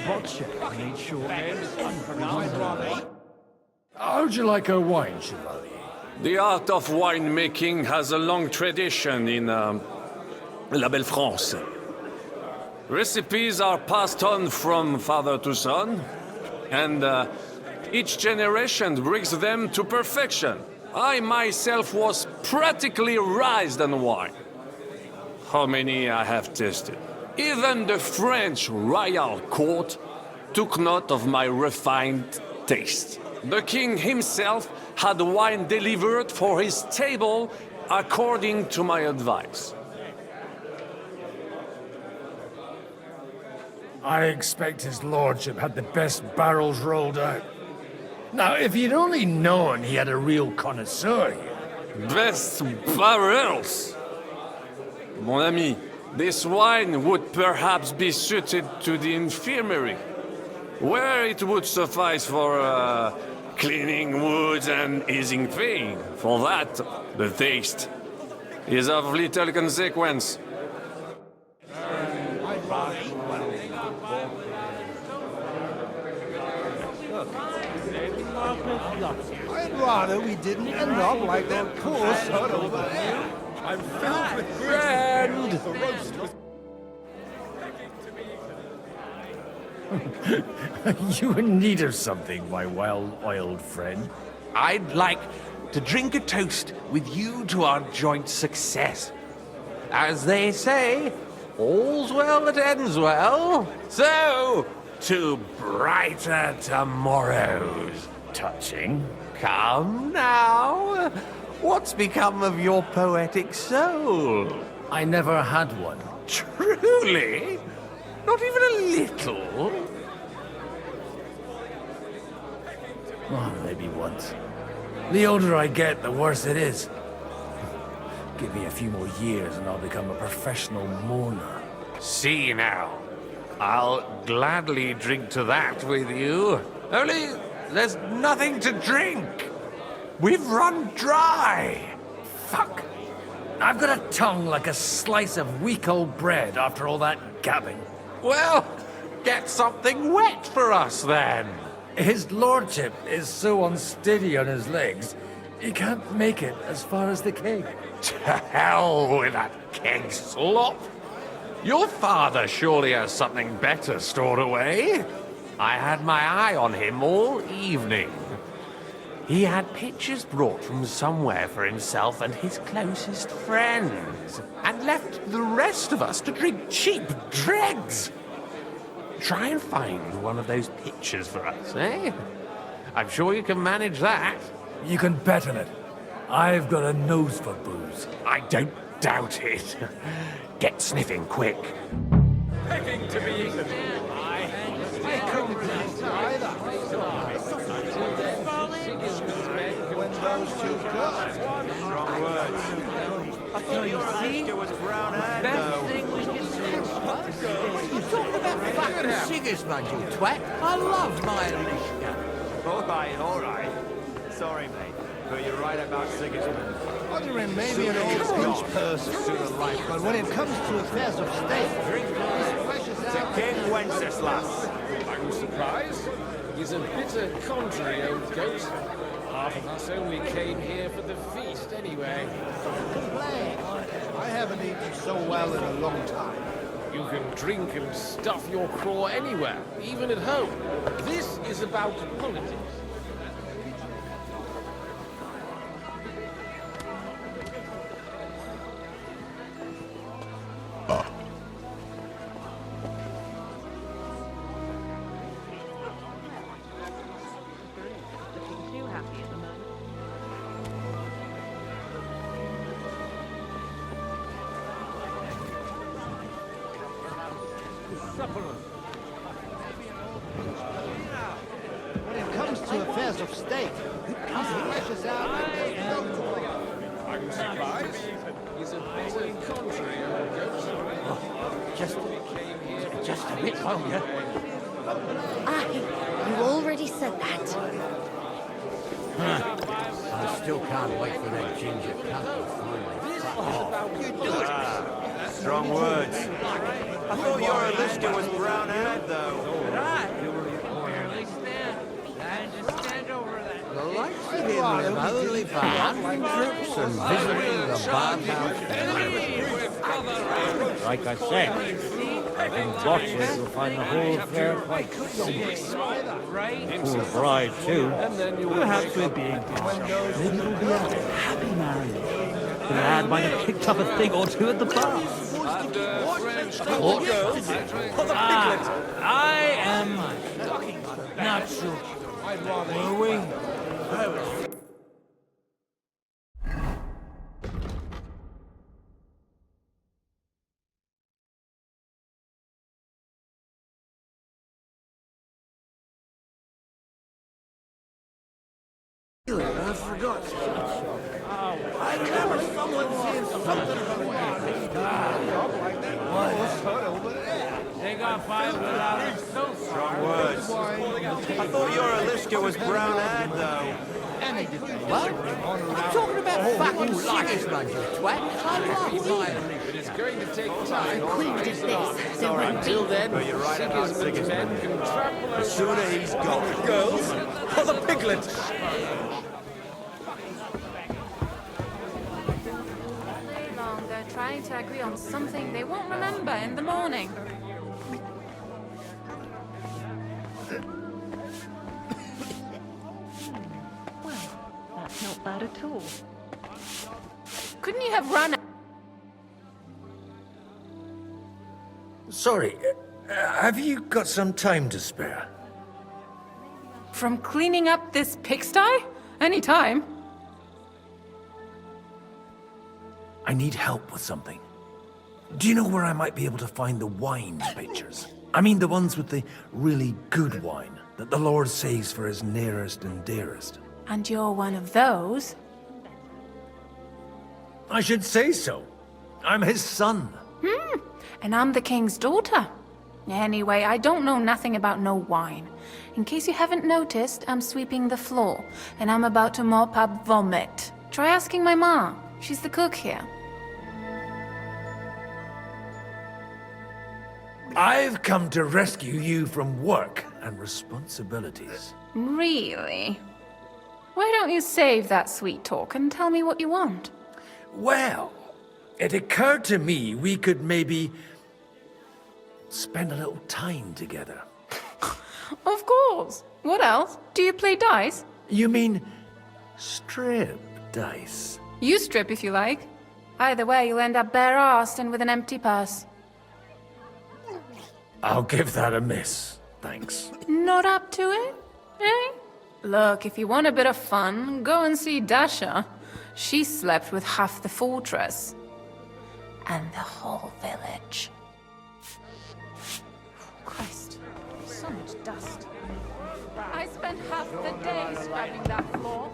vodka. I need short ends. How'd you like our wine, Chevalier? The art of winemaking has a long tradition in La Belle France. Recipes are passed on from father to son, and each generation brings them to perfection. I myself was practically raised on wine. How many I have tasted. Even the French royal court took note of my refined taste. The king himself had wine delivered for his table according to my advice. I expect his lordship had the best barrels rolled out. Now, if you'd only known he had a real connoisseur here. Best barrels! Mon ami, this wine would perhaps be suited to the infirmary, where it would suffice for cleaning wounds and easing pain. For that, the taste is of little consequence. I'd rather we didn't end up like that poor son over there. I'm filled with friend. The roast was... You in need of something, my well-oiled friend? I'd like to drink a toast with you to our joint success. As they say, all's well that ends well. So, to brighter tomorrows. Touching. Come now. What's become of your poetic soul? I never had one. Truly? Not even a little? Oh, maybe once. The older I get, the worse it is. Give me a few more years and I'll become a professional mourner. See now. I'll gladly drink to that with you. Only there's nothing to drink. We've run dry. Fuck. I've got a tongue like a slice of weak old bread after all that gabbing. Well, get something wet for us then. His lordship is so unsteady on his legs, he can't make it as far as the keg. To hell with that keg slop. Your father surely has something better stored away. I had my eye on him all evening. He had pictures brought from somewhere for himself and his closest friends, and left the rest of us to drink cheap dregs. Try and find one of those pictures for us, eh? I'm sure you can manage that. You can bet on it. I've got a nose for booze. I don't doubt it. Get sniffing quick. Begging to be eaten. I couldn't resist either. When those two girls... Strong words. I thought your Alaska was brown haired, though. Thing we can see. You're talking about fucking cigars, man, you twat. I love my Alaska. All right. Sorry, mate, but you're right about Sigismund. Othering maybe an old Scotch person sort of life, but when it comes to affairs of state, drink to King Wenceslas. I'm surprised. He's a bitter, contrary old goat. Half of us only came here for the feast, anyway. I haven't eaten so well in a long time. You can drink and stuff your craw anywhere, even at home. This is about politics. When it comes to affairs of state, he flashes out like there's no tomorrow. I'm surprised. He's a bitter, contrary old goat. Just a bit longer. You already said that. I still can't wait for that ginger cut to finally. You do it. Strong words. I thought your Alaska was brown haired, though. live only for hunting trips and visiting the bathhouse. Like I said, I think Botches will find the whole affair quite serious. Poor bride, too. Perhaps we're being harsh. Maybe it'll be a happy marriage. The lad might have picked up a thing or two at the bar. I am not sure. Were we? I forgot. I remember someone saying something about They got five without it so far. Words. I thought your Aliska was brown-haired, though. What? I'm talking about fucking Sigismund, you twat. I love my But it's going to take time. Queen did this. There wouldn't Until be. then, But you're right about Sigismund's men Sigismund. can trample The over sooner he's gone. girls or the piglet. Day long, they're trying to agree on something they won't remember in the morning. That's not bad at all. Couldn't you have run Sorry, have you got some time to spare? from cleaning up this pigsty? Any time? I need help with something. Do you know where I might be able to find the wine pictures? I mean the ones with the really good wine that the Lord saves for his nearest and dearest. And you're one of those? I should say so. I'm his son. And I'm the king's daughter. Anyway, I don't know nothing about no wine. In case you haven't noticed, I'm sweeping the floor, and I'm about to mop up vomit. Try asking my mom. She's the cook here. I've come to rescue you from work and responsibilities. Really? Why don't you save that sweet talk and tell me what you want? Well, it occurred to me we could maybe spend a little time together. Of course. What else? Do you play dice? You mean strip dice? You strip if you like. Either way, you'll end up bare-arsed and with an empty purse. I'll give that a miss, thanks. Not up to it? Eh? Look, if you want a bit of fun, go and see Dasha. She slept with half the fortress. And the whole village. Christ, so much dust. I spent half the day scrubbing that floor.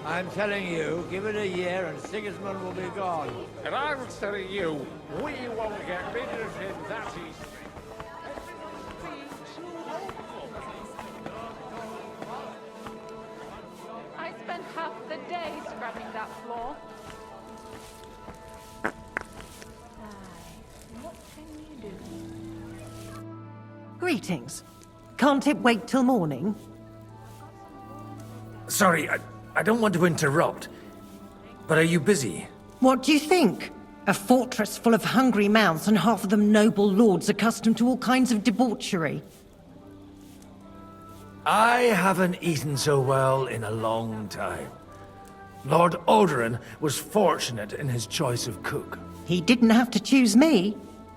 I'm telling you, give it a year and Sigismund will be gone. And I'm telling you, we won't get rid of him that easy. I spent half the day scrubbing that floor. What can you do? Greetings. Can't it wait till morning? Sorry, I don't want to interrupt, but are you busy? What do you think? A fortress full of hungry mouths and half of them noble lords accustomed to all kinds of debauchery. I haven't eaten so well in a long time. Lord Odoran was fortunate in his choice of cook. He didn't have to choose me.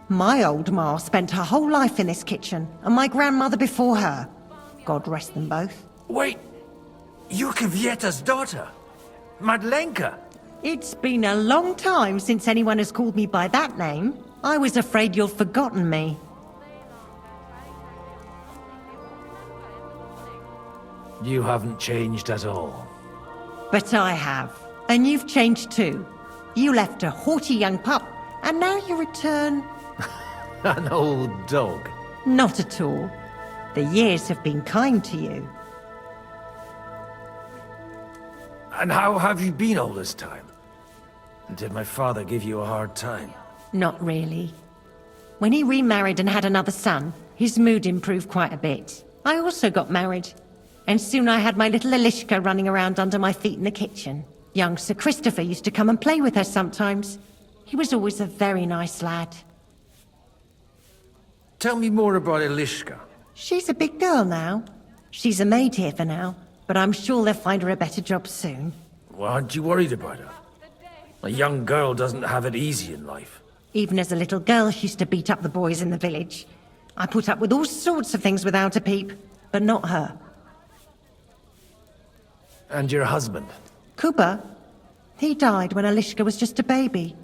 My old ma spent her whole life in this kitchen, and my grandmother before her. God rest them both. Wait, you're Kvieta's daughter, Madlenka. It's been a long time since anyone has called me by that name. I was afraid you'd forgotten me. You haven't changed at all. But I have. And you've changed too. You left a haughty young pup, and now you return... An old dog. Not at all. The years have been kind to you. And how have you been all this time? Did my father give you a hard time? Not really. When he remarried and had another son, his mood improved quite a bit. I also got married. And soon I had my little Elishka running around under my feet in the kitchen. Young Sir Christopher used to come and play with her sometimes. He was always a very nice lad. Tell me more about Elishka. She's a big girl now. She's a maid here for now, but I'm sure they'll find her a better job soon. Well, aren't you worried about her? A young girl doesn't have it easy in life. Even as a little girl, she used to beat up the boys in the village. I put up with all sorts of things without a peep, but not her. And your husband? Kuba? He died when Elishka was just a baby.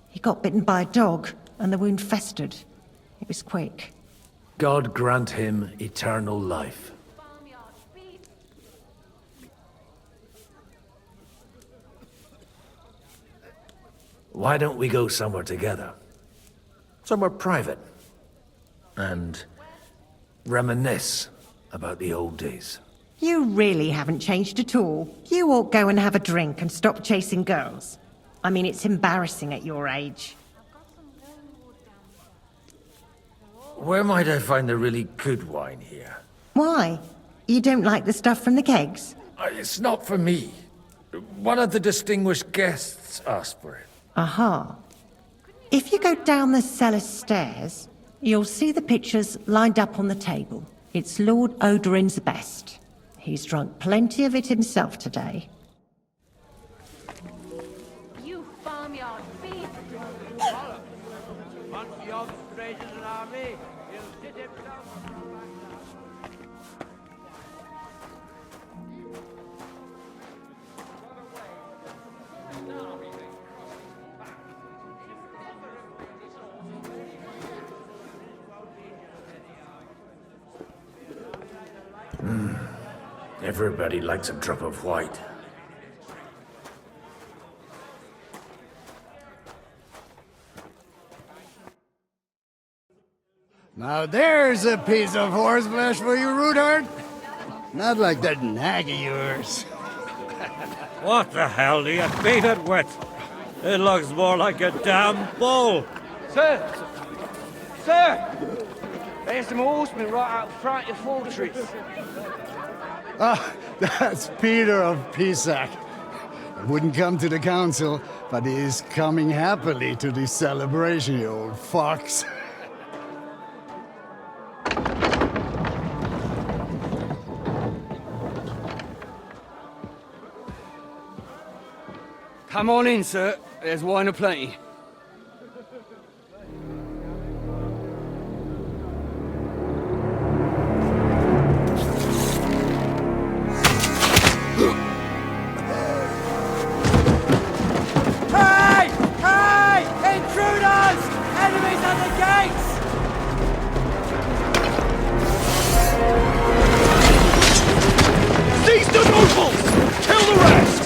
He got bitten by a dog, and the wound festered. It was quick. God grant him eternal life. Why don't we go somewhere together? Somewhere private. And reminisce about the old days. You really haven't changed at all. You ought go and have a drink and stop chasing girls. I mean, it's embarrassing at your age. Where might I find the really good wine here? Why? You don't like the stuff from the kegs? It's not for me. One of the distinguished guests asked for it. Aha. If you go down the cellar stairs, you'll see the pictures lined up on the table. It's Lord Odorin's best. He's drunk plenty of it himself today. You farmyard thief! Once the old raises an army, he'll sit himself. Everybody likes a drop of white. Now there's a piece of horseflesh for you, Rootard. Not like that nag of yours. What the hell do you beat it with? It looks more like a damn bull. Sir! Sir! There's some horsemen right out front of your fortress. Ah, that's Peter of Pisac. He wouldn't come to the council, but he is coming happily to this celebration, you old fox. Come on in, sir. There's wine aplenty. Hey! Hey! Intruders! Enemies at the gates! Seize the nobles! Kill the rest!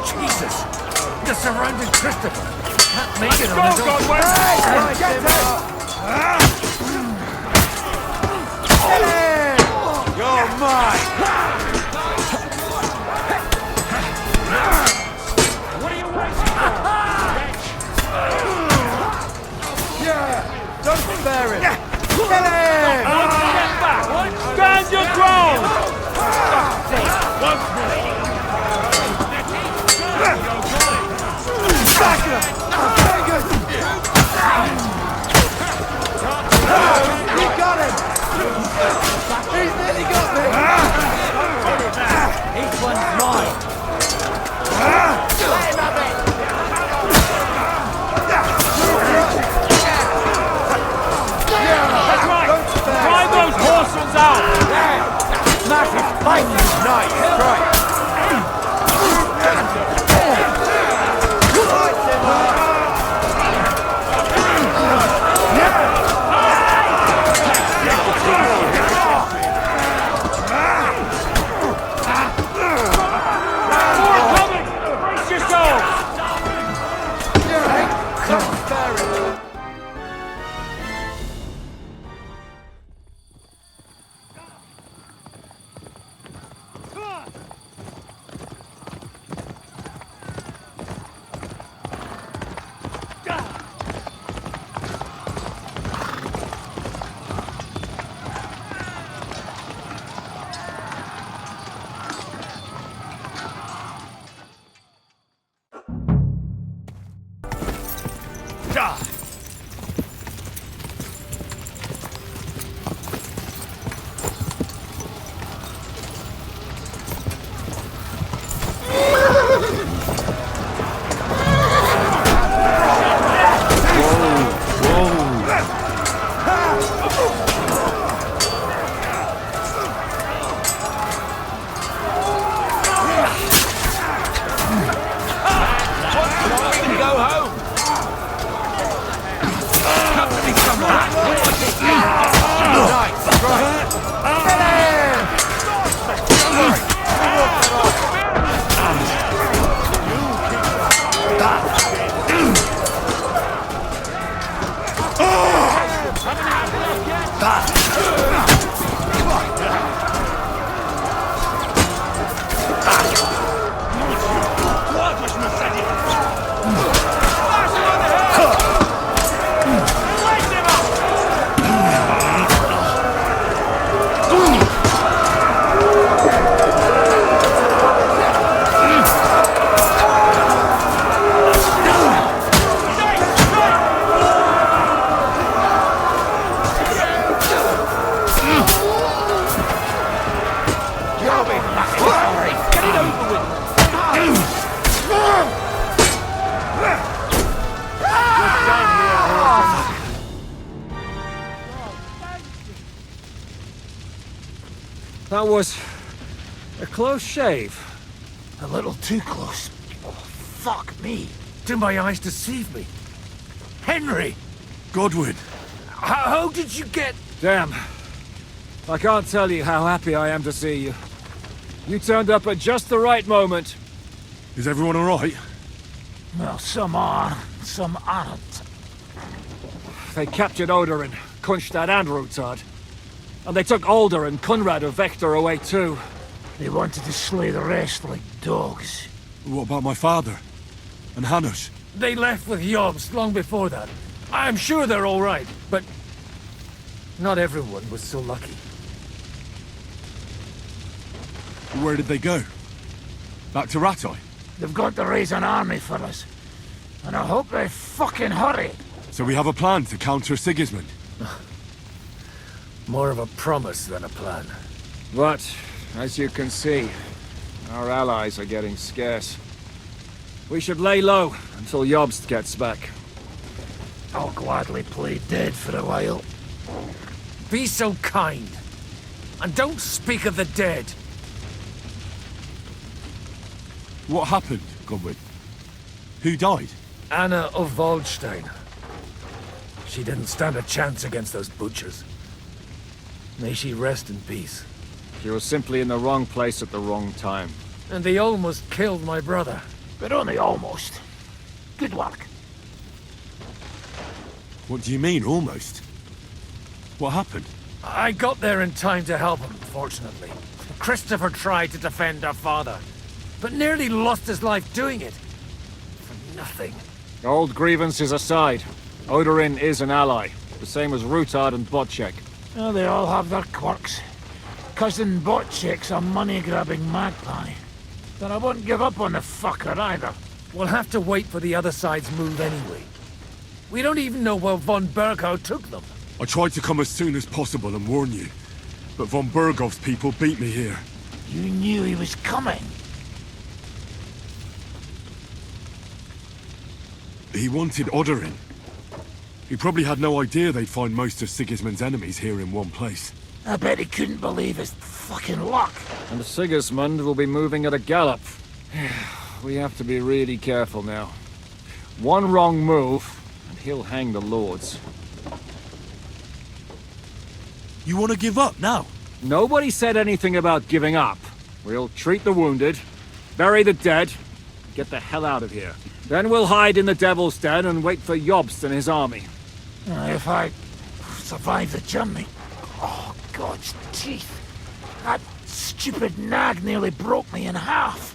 Jesus! They're surrounding Christopher! Can't make it on his own. You're mine! What are you waiting for? Yeah! Don't spare him! Get him! Get back! Stand your ground! Back him! Very good! He got him! He's nearly got me! That was a close shave. A little too close. Oh, fuck me. Do my eyes deceive me? Henry! Godwin. How did you get... Damn. I can't tell you how happy I am to see you. You turned up at just the right moment. Is everyone alright? Well, some are, some aren't. They captured Odorin, Kunstad and Rutard. And they took Alder and Conrad of Vector away too. They wanted to slay the rest like dogs. What about my father? And Hanush? They left with Yobs long before that. I'm sure they're all right, but... not everyone was so lucky. Where did they go? Back to Ratoi? They've got to raise an army for us. And I hope they fucking hurry. So we have a plan to counter Sigismund? More of a promise than a plan. But, as you can see, our allies are getting scarce. We should lay low until Jobst gets back. I'll gladly play dead for a while. Be so kind. And don't speak of the dead. What happened, Godwin? Who died? Anna of Waldstein. She didn't stand a chance against those butchers. May she rest in peace. She was simply in the wrong place at the wrong time. And they almost killed my brother. But only almost. Good work. What do you mean, almost? What happened? I got there in time to help him, fortunately. Christopher tried to defend our father, but nearly lost his life doing it. For nothing. Old grievances aside, Odorin is an ally, the same as Rutard and Botchek. Oh, they all have their quirks. Cousin Botchek's a money-grabbing magpie. But I won't give up on the fucker either. We'll have to wait for the other side's move anyway. We don't even know where von Berghow took them. I tried to come as soon as possible and warn you, but von Bergov's people beat me here. You knew he was coming. He wanted Odorin. He probably had no idea they'd find most of Sigismund's enemies here in one place. I bet he couldn't believe his fucking luck. And Sigismund will be moving at a gallop. We have to be really careful now. One wrong move, and he'll hang the lords. You want to give up now? Nobody said anything about giving up. We'll treat the wounded, bury the dead, get the hell out of here. Then we'll hide in the Devil's Den and wait for Jobst and his army. If I survive the journey... Oh, God's teeth. That stupid nag nearly broke me in half.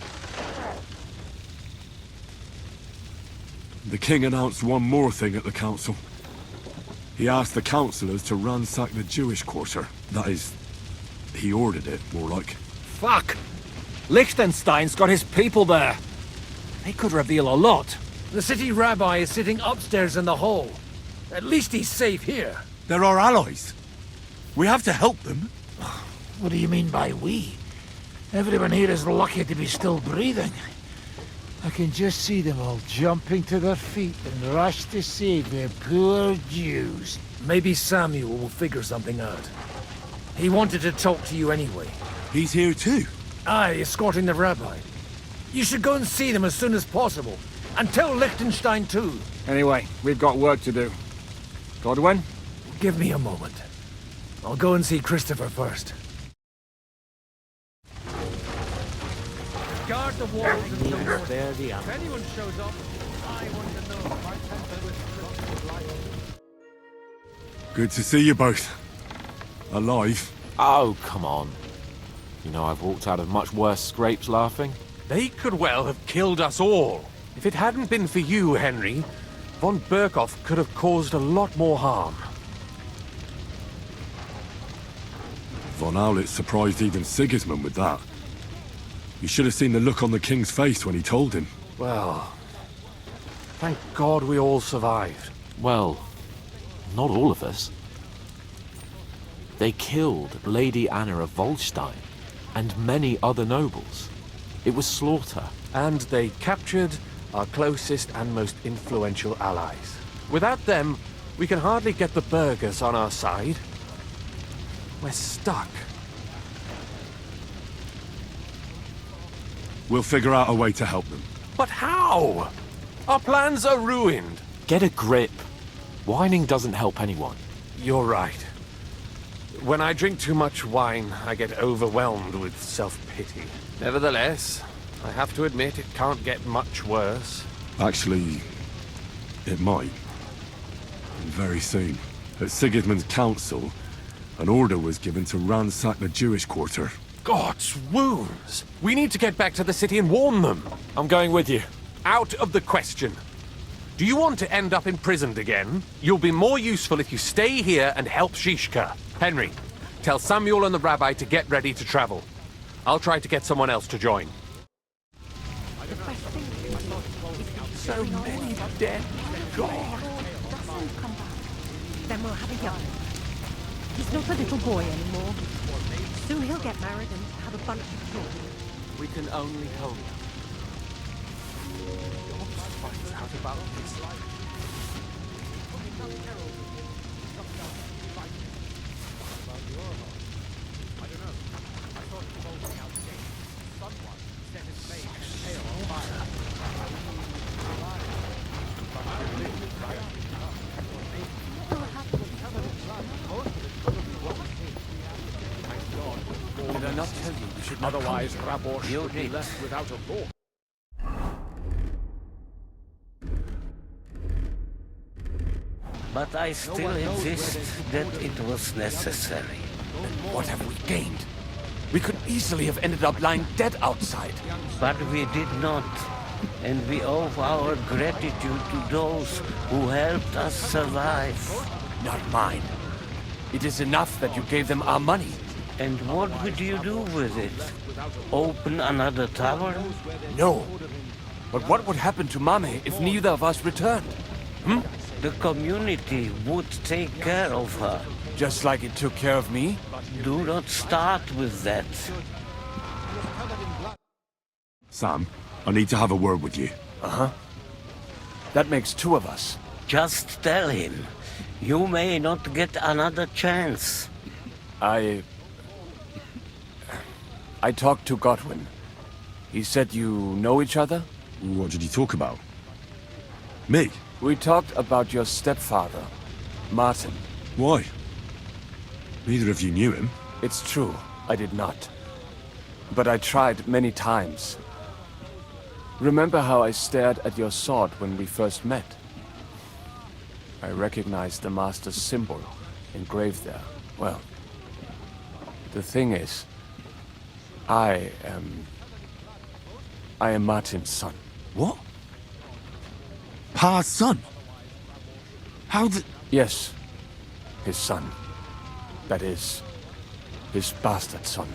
The king announced one more thing at the council. He asked the councillors to ransack the Jewish quarter. That is, he ordered it, more like. Fuck! Liechtenstein's got his people there. They could reveal a lot. The city rabbi is sitting upstairs in the hall. At least he's safe here. They're our allies. We have to help them. What do you mean by we? Everyone here is lucky to be still breathing. I can just see them all jumping to their feet and rush to save their poor Jews. Maybe Samuel will figure something out. He wanted to talk to you anyway. He's here too. Aye, escorting the rabbi. You should go and see them as soon as possible. And tell Liechtenstein too. Anyway, we've got work to do. Godwin? Give me a moment. I'll go and see Christopher first. Guard the walls until morning. If anyone shows up, I want to know. My temper with Good to see you both. Alive. Oh, come on. You know I've walked out of much worse scrapes laughing. They could well have killed us all. If it hadn't been for you, Henry, von Berkhoff could have caused a lot more harm. Von Aulitz surprised even Sigismund with that. You should have seen the look on the king's face when he told him. Well, thank God we all survived. Well, not all of us. They killed Lady Anna of Volstein and many other nobles. It was slaughter. And they captured our closest and most influential allies. Without them, we can hardly get the burghers on our side. We're stuck. We'll figure out a way to help them. But how? Our plans are ruined. Get a grip. Whining doesn't help anyone. You're right. When I drink too much wine, I get overwhelmed with self-pity. Nevertheless, I have to admit it can't get much worse. Actually, it might. And very soon. At Sigismund's council, an order was given to ransack the Jewish quarter. God's wounds! We need to get back to the city and warn them. I'm going with you. Out of the question. Do you want to end up imprisoned again? You'll be more useful if you stay here and help Zizka. Henry, tell Samuel and the rabbi to get ready to travel. I'll try to get someone else to join. So many dead. God. Then we'll have a yarn. He's not a little boy anymore. Soon he'll get married and have a bunch of children. We can only hope. Did I not tell you we should not otherwise Rabor should be left without a law? But I still insist that it was necessary. What have we gained? We could easily have ended up lying dead outside. But we did not. And we owe our gratitude to those who helped us survive. Not mine. It is enough that you gave them our money. And what would you do with it? Open another tavern? No. But what would happen to Mame if neither of us returned? The community would take care of her. Just like it took care of me? Do not start with that. Sam, I need to have a word with you. Uh-huh. That makes two of us. Just tell him. You may not get another chance. I talked to Godwin. He said you know each other? What did he talk about? Me? We talked about your stepfather, Martin. Why? Neither of you knew him. It's true, I did not. But I tried many times. Remember how I stared at your sword when we first met? I recognized the Master's symbol engraved there. Well, the thing is, I am Martin's son. What? Pa's son? How the... Yes, his son. That is, his bastard son.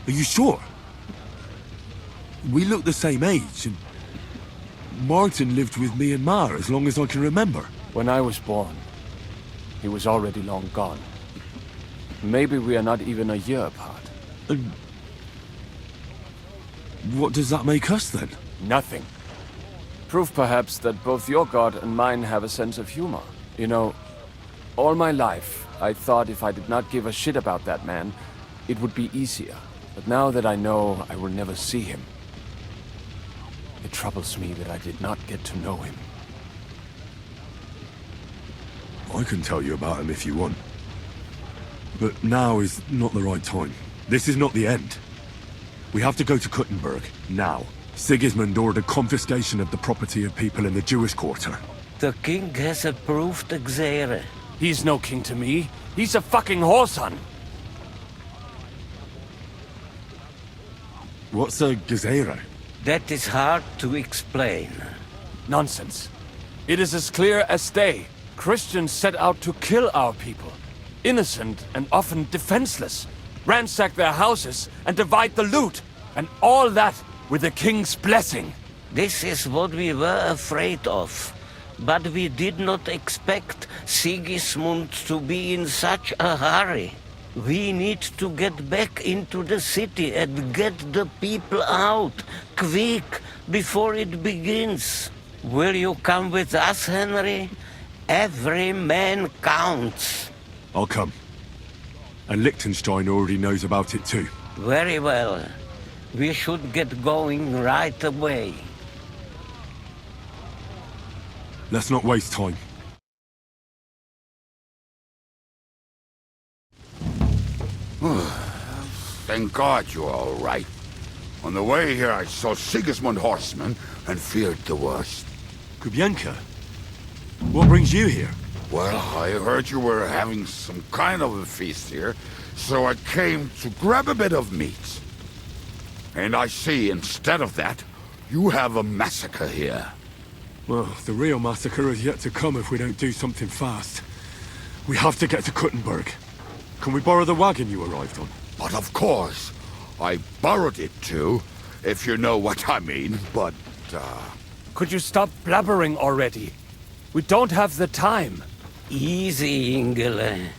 Are you sure? We look the same age, and Martin lived with me and Ma as long as I can remember. When I was born, he was already long gone. Maybe we are not even a year apart. And what does that make us then? Nothing. Proof perhaps that both your god and mine have a sense of humor. You know, all my life, I thought if I did not give a shit about that man, it would be easier. But now that I know I will never see him, it troubles me that I did not get to know him. I can tell you about him if you want. But now is not the right time. This is not the end. We have to go to Kuttenberg, now. Sigismund ordered confiscation of the property of people in the Jewish quarter. The king has approved Xere. He's no king to me. He's a fucking whoreson. What's a Gezerah? That is hard to explain. Nonsense. It is as clear as day. Christians set out to kill our people. Innocent and often defenseless. Ransack their houses and divide the loot. And all that with the king's blessing. This is what we were afraid of. But we did not expect Sigismund to be in such a hurry. We need to get back into the city and get the people out, quick, before it begins. Will you come with us, Henry? Every man counts. I'll come. And Liechtenstein already knows about it too. Very well. We should get going right away. Let's not waste time. Thank God you're all right. On the way here, I saw Sigismund horsemen and feared the worst. Kubienka? What brings you here? Well, I heard you were having some kind of a feast here, so I came to grab a bit of meat. And I see, instead of that, you have a massacre here. Well, the real massacre is yet to come if we don't do something fast. We have to get to Kuttenberg. Can we borrow the wagon you arrived on? But of course. I borrowed it too, if you know what I mean, but, Could you stop blabbering already? We don't have the time. Easy, Ingele.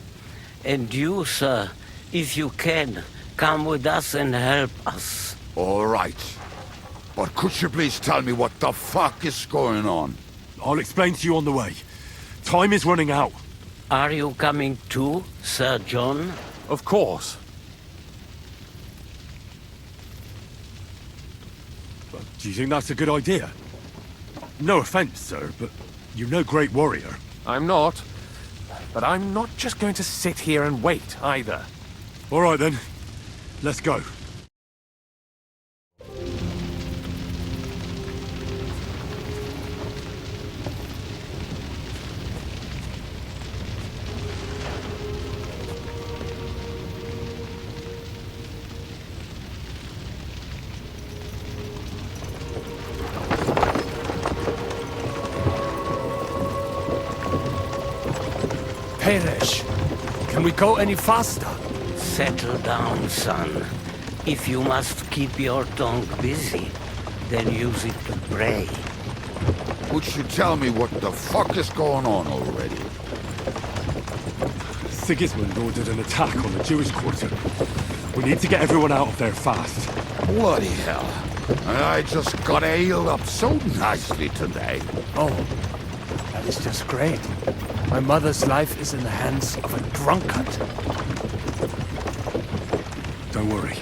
And you, sir, if you can, come with us and help us. All right. But could you please tell me what the fuck is going on? I'll explain to you on the way. Time is running out. Are you coming too, Sir John? Of course. But do you think that's a good idea? No offense, sir, but you're no great warrior. I'm not. But I'm not just going to sit here and wait, either. All right, then. Let's go. Peresh, can we go any faster? Settle down, son. If you must keep your tongue busy, then use it to pray. Would you tell me what the fuck is going on already? Sigismund ordered an attack on the Jewish quarter. We need to get everyone out of there fast. Bloody hell. I just got ailed up so nicely today. Oh, that is just great. My mother's life is in the hands of a drunkard. Don't worry.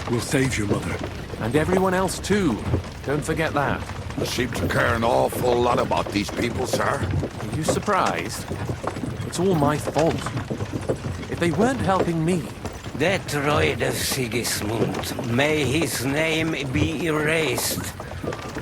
We'll save your mother. And everyone else too. Don't forget that. You seem to care an awful lot about these people, sir. Are you surprised? It's all my fault. If they weren't helping me... That droid of Sigismund, may his name be erased,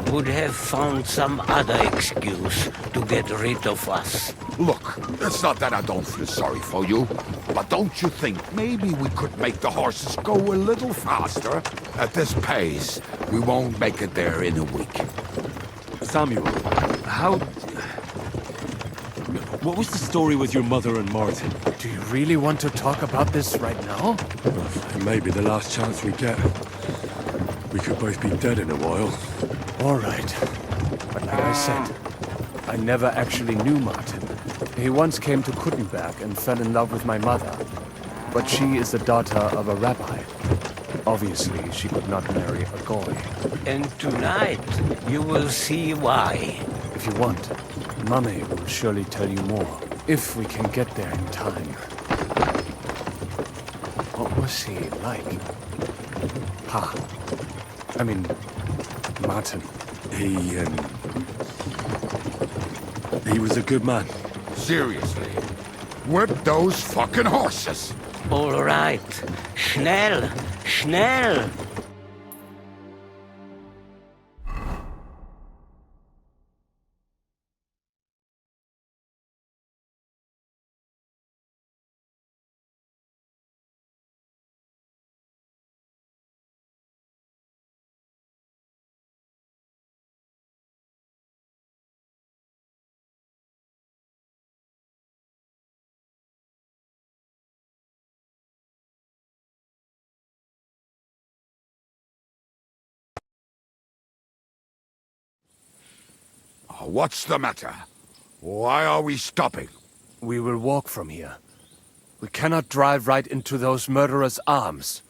would have found some other excuse to get rid of us. Look, it's not that I don't feel sorry for you, but don't you think maybe we could make the horses go a little faster? At this pace, we won't make it there in a week. Samuel, what was the story with your mother and Martin? Do you really want to talk about this right now? It may be the last chance we get. We could both be dead in a while. All right. But like I said, I never actually knew Martin. He once came to Kuttenberg and fell in love with my mother. But she is the daughter of a rabbi. Obviously, she could not marry a goy. And tonight, you will see why. If you want, Mummy will surely tell you more. If we can get there in time. What was he like? I mean, Martin. He was a good man. Seriously. Whip those fucking horses! All right. Schnell! Schnell! What's the matter? Why are we stopping? We will walk from here. We cannot drive right into those murderers' arms.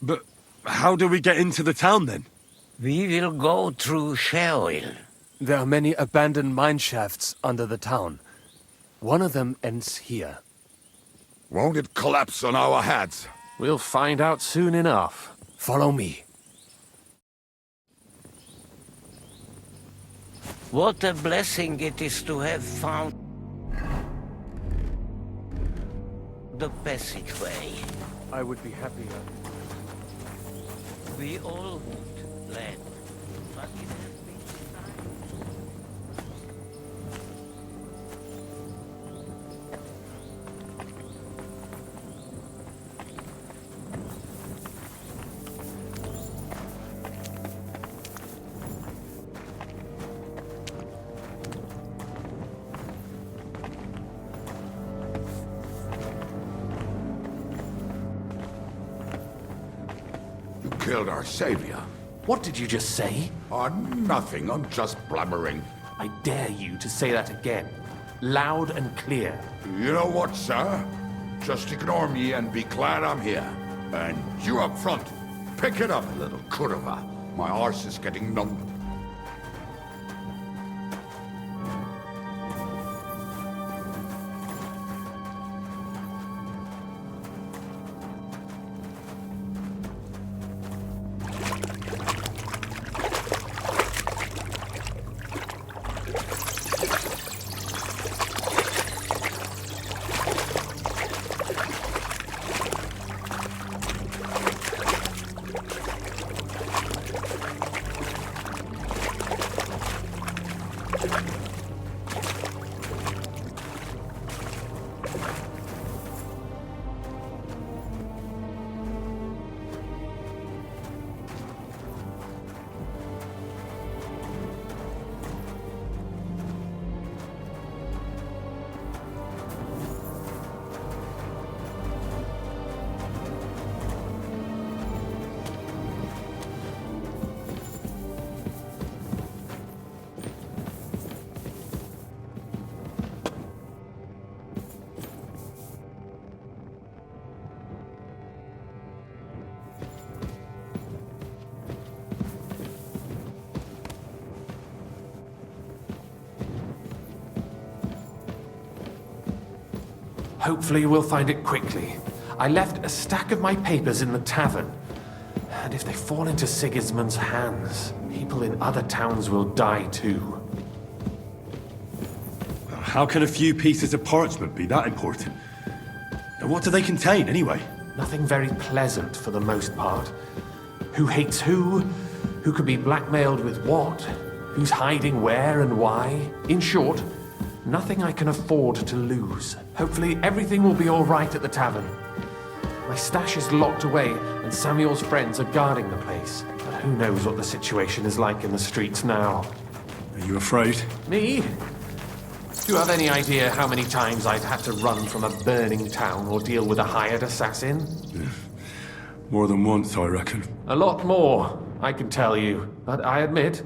But how do we get into the town then? We will go through Sheol. There are many abandoned mine shafts under the town. One of them ends here. Won't it collapse on our heads? We'll find out soon enough. Follow me. What a blessing it is to have found the passageway. I would be happier. We all would, lad. But it has been time. Killed our savior. What did you just say? Nothing, I'm just blabbering. I dare you to say that again. Loud and clear. You know what, sir? Just ignore me and be glad I'm here. And you up front, pick it up, little kurva. My arse is getting numb. Hopefully we'll find it quickly. I left a stack of my papers in the tavern. And if they fall into Sigismund's hands, people in other towns will die too. How can a few pieces of parchment be that important? And what do they contain, anyway? Nothing very pleasant for the most part. Who hates who? Who could be blackmailed with what? Who's hiding where and why? In short, nothing I can afford to lose. Hopefully everything will be all right at the tavern. My stash is locked away, and Samuel's friends are guarding the place. But who knows what the situation is like in the streets now. Are you afraid? Me? Do you have any idea how many times I've had to run from a burning town or deal with a hired assassin? More than once, I reckon. A lot more, I can tell you. But I admit,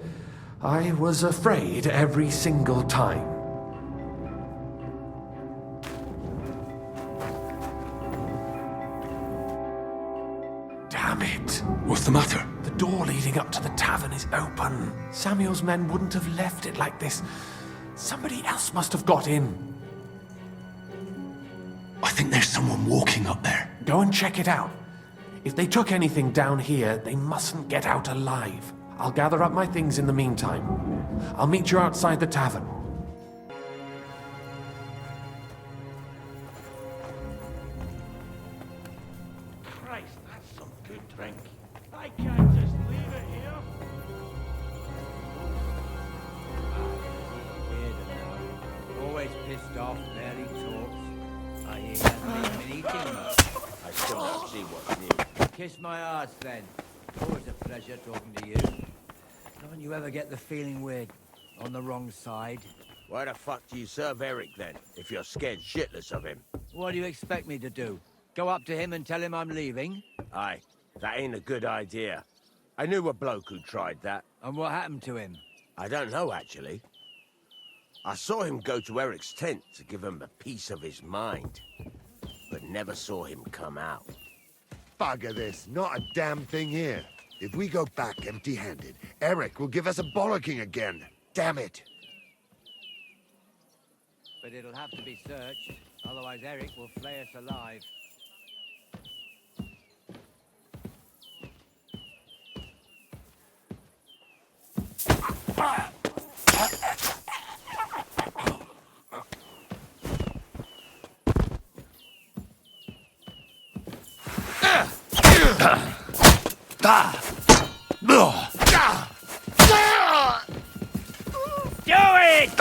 I was afraid every single time. Damn it. What's the matter? The door leading up to the tavern is open. Samuel's men wouldn't have left it like this. Somebody else must have got in. I think there's someone walking up there. Go and check it out. If they took anything down here, they mustn't get out alive. I'll gather up my things in the meantime. I'll meet you outside the tavern. Christ, that's some good drink. I can't just leave it here. Always pissed off, barely talks. I hear you haven't been eating much. I still don't see what's new. Kiss my ass then. Always a pleasure talking to you. Don't you ever get the feeling we're on the wrong side? Why the fuck do you serve Eric then, if you're scared shitless of him? What do you expect me to do? Go up to him and tell him I'm leaving? Aye, that ain't a good idea. I knew a bloke who tried that. And what happened to him? I don't know, actually. I saw him go to Eric's tent to give him a piece of his mind, but never saw him come out. Bugger this, not a damn thing here. If we go back empty-handed, Eric will give us a bollocking again. Damn it. But it'll have to be searched, otherwise Eric will flay us alive. Do it!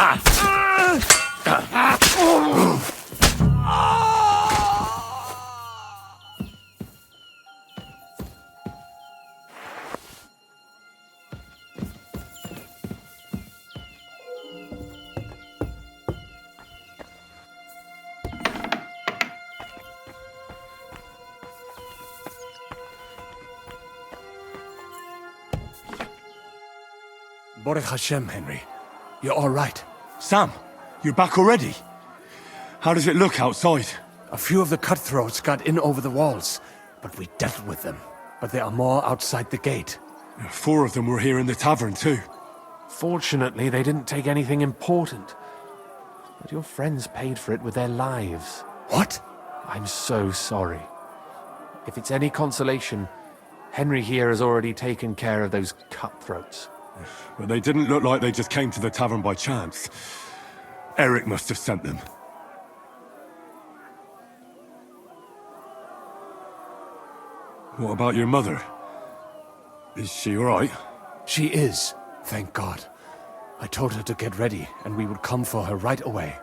Baruch Hashem, Henry. You're all right. Sam, you're back already? How does it look outside? A few of the cutthroats got in over the walls, but we dealt with them. But there are more outside the gate. 4 of them were here in the tavern too. Fortunately, they didn't take anything important. But your friends paid for it with their lives. What? I'm so sorry. If it's any consolation, Henry here has already taken care of those cutthroats. But they didn't look like they just came to the tavern by chance. Eric must have sent them. What about your mother? Is she all right? She is, thank God. I told her to get ready, and we would come for her right away.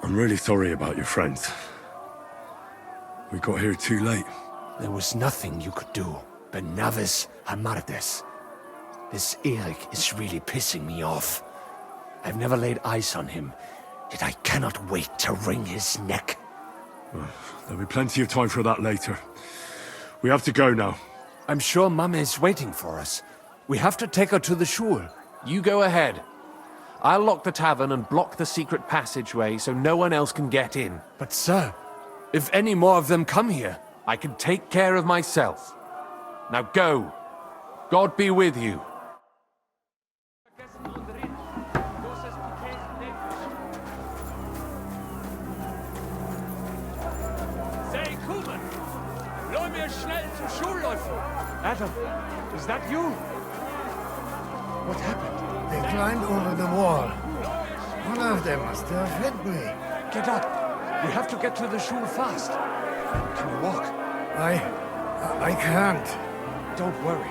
I'm really sorry about your friends. We got here too late. There was nothing you could do. Benavis Hamardes. This Eric is really pissing me off. I've never laid eyes on him, yet I cannot wait to wring his neck. There'll be plenty of time for that later. We have to go now. I'm sure Mama is waiting for us. We have to take her to the shul. You go ahead. I'll lock the tavern and block the secret passageway so no one else can get in. But sir, if any more of them come here, I can take care of myself. Now go. God be with you. Say, Kuban! Blow mir schnell zum Schulläufer! Adam, is that you? What happened? They climbed over the wall. One of them must have hit me. Get up! We have to get to the shul fast. Can you walk? I can't. Don't worry.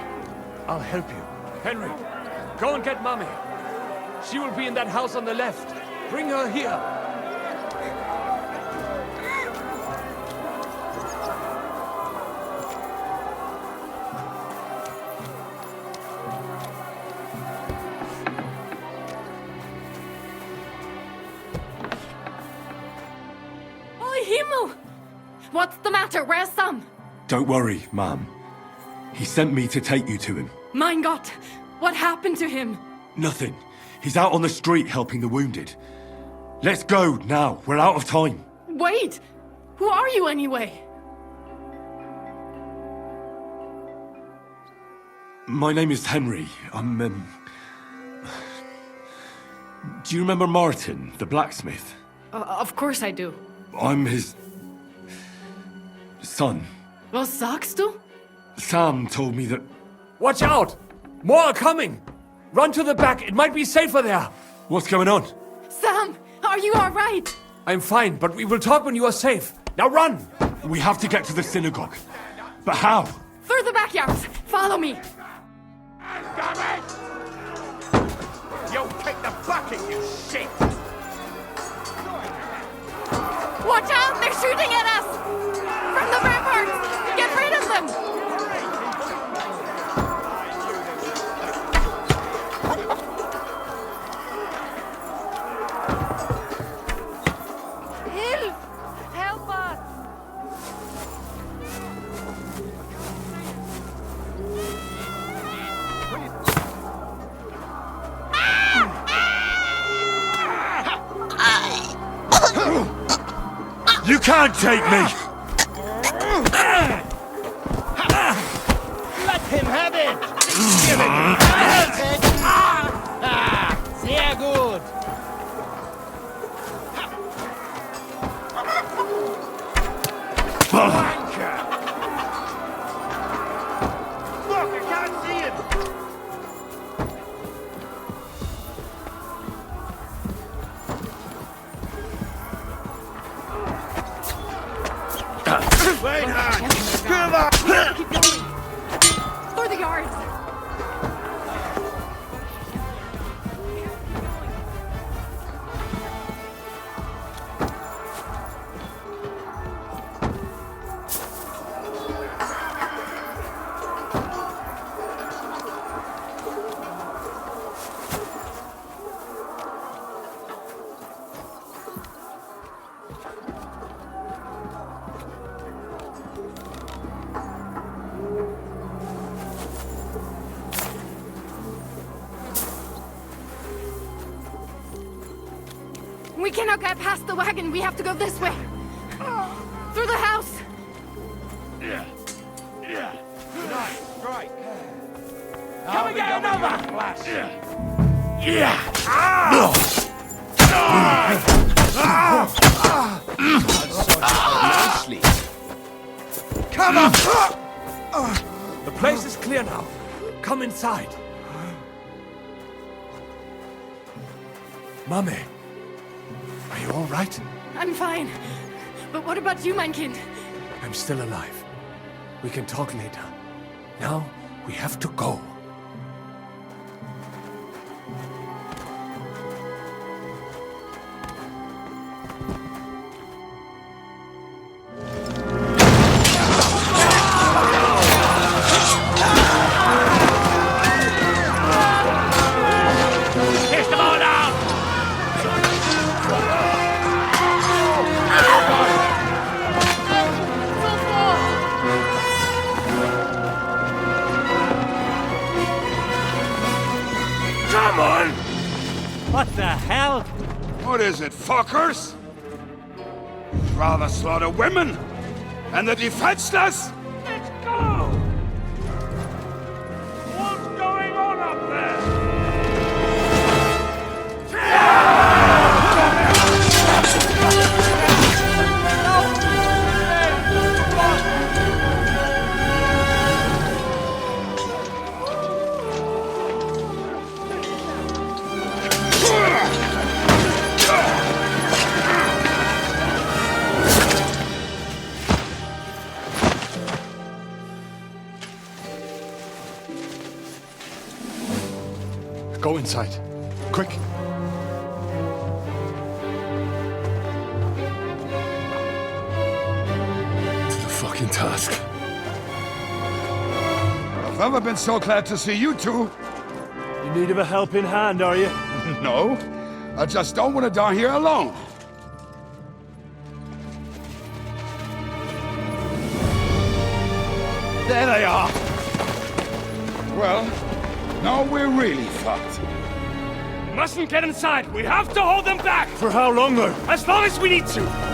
I'll help you. Henry, go and get Mommy. She will be in that house on the left. Bring her here. Oh, Himmel! What's the matter? Where's Sam? Don't worry, ma'am. He sent me to take you to him. Mein Gott! What happened to him? Nothing. He's out on the street helping the wounded. Let's go, now. We're out of time. Wait! Who are you anyway? My name is Henry. I'm, Do you remember Martin, the blacksmith? Of course I do. I'm his... son. Was sagst du? Sam told me that... Watch out! More are coming! Run to the back, it might be safer there! What's going on? Sam! Are you alright? I'm fine, but we will talk when you are safe. Now run! We have to get to the synagogue. But how? Through the backyards! Follow me! Damn it! You kick the bucket, you shit! Watch out! They're shooting at us! From the ramparts! Get rid of them! Help us! You can't take me! Let him have it! Give it! Sehr gut! Wanker! Look, I can't see him! Wait, come on! Keep going! For the yards! We cannot get past the wagon. We have to go this way. Through the house. Yeah. Nice, strike. Come and get another! Flash. Nicely. Come on! The place is clear now. Come inside. Mummy, are you all right? I'm fine. But what about you, mein Kind? I'm still alive. We can talk later. Now, we have to go. Come on! What the hell? What is it, fuckers? You'd rather slaughter women and the defenseless? Let's go! What's going on up there? Go inside. Quick. To the fucking task. I've never been so glad to see you two. In need of a helping hand, are you? No, I just don't want to die here alone. There they are! Well, now we're really fucked. We mustn't get inside. We have to hold them back. For how longer? As long as we need to.